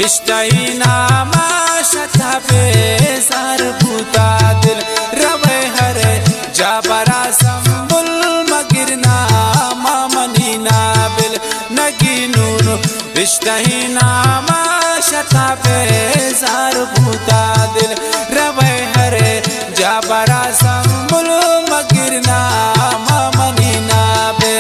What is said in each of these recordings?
इष्टैना माशता पे सार भूता दिल रवे हरे जाबरा संबुल मगिरना मामनीना बिल नगीनून इष्टैना माशता पे सार भूता दिल रवे हरे जाबरा संबुल मगिरना मामनीना बिल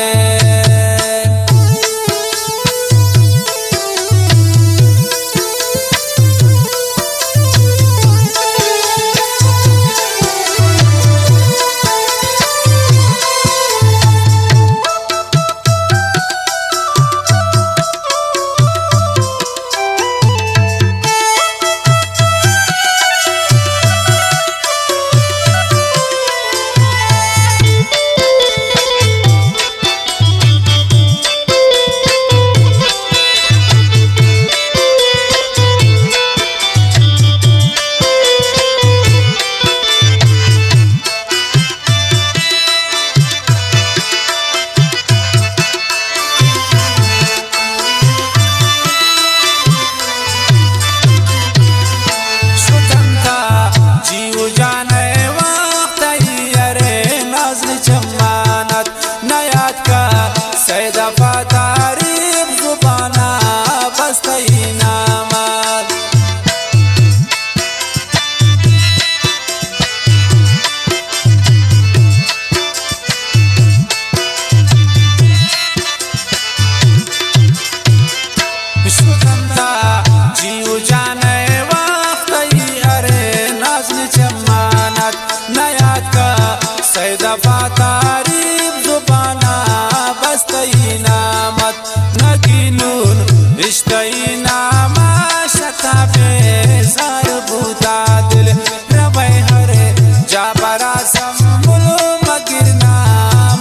इष्टैना माशता पे सार भूता दिल रवे हरे जाबरा संबुल मगिरना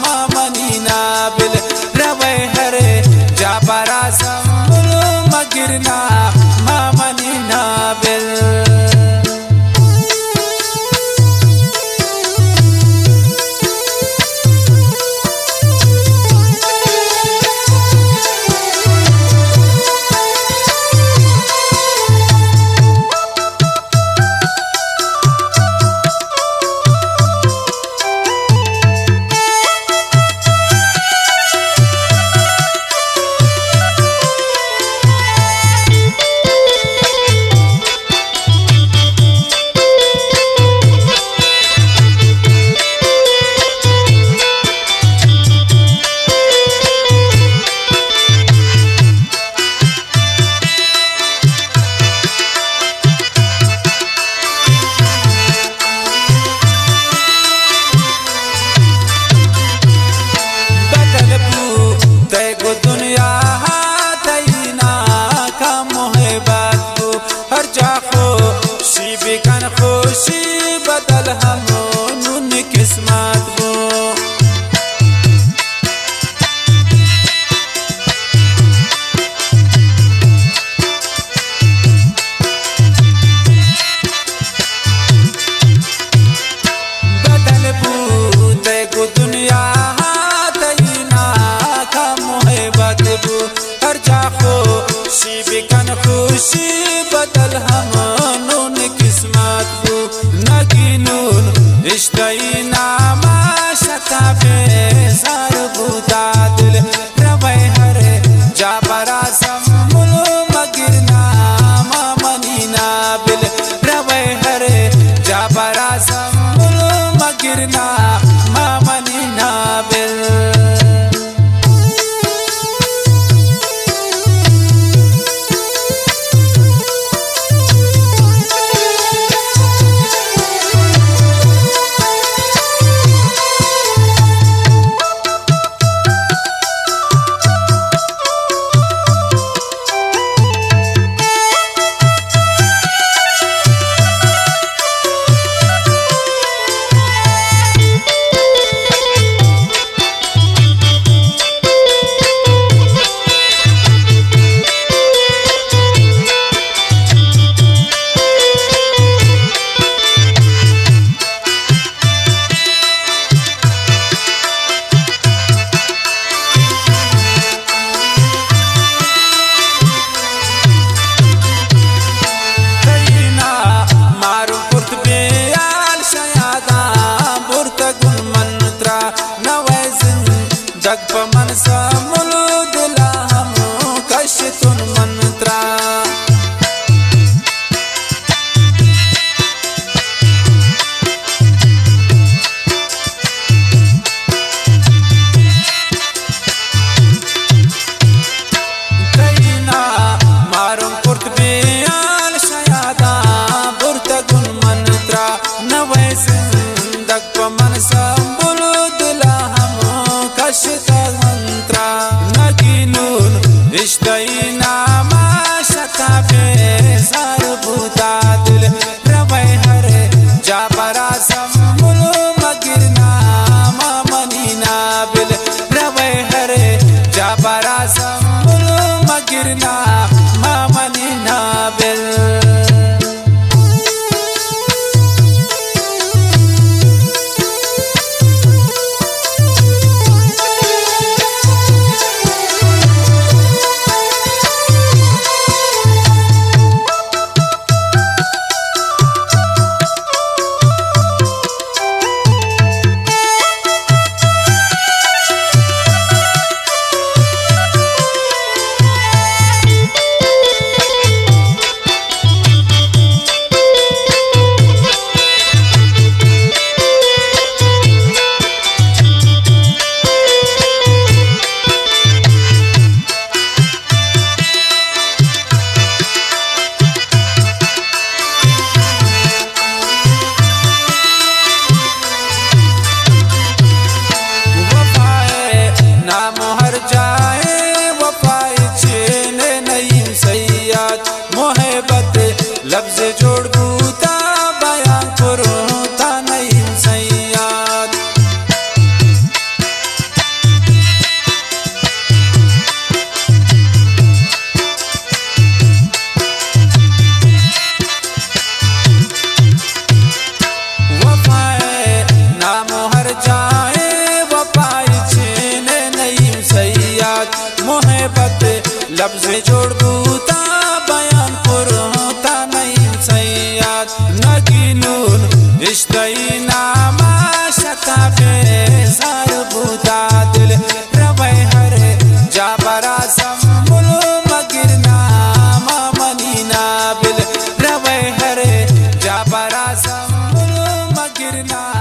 मामनीना बिल रवे हरे जाबरा संबुल मगिरना मामनीना बिल खुशी बदल हमों किस्मत को बदल पूते को दुनिया तईना का मोहब्बत बू हर जा खुशी बिकन खुशी बदल हमों किस्मत बू नगीनून इष्टैना माशता पे सार भूता दिल रवे हरे जाबरा संबुल मगिरना मामनीना बिल रवे हरे जाबरा संबुल मगिरना मामनीना बिल दग पमन समलु दिला हम कशतुन मंत्रा लफ्ज़ जोड़ बूता बयां करो ता नहीं सयाद वफाए नाम हर जाए वफाए छीने नहीं सयाद मोहब्बत लफ्ज़ जोड़ बूता बयां करो इश्क़ई नामा शताबे सार बुदा दिल रवै हरे जाबरा सम्मुल मगिर नामा मनीना बिल रवै हरे जाबरा सम्मुल मगिर ना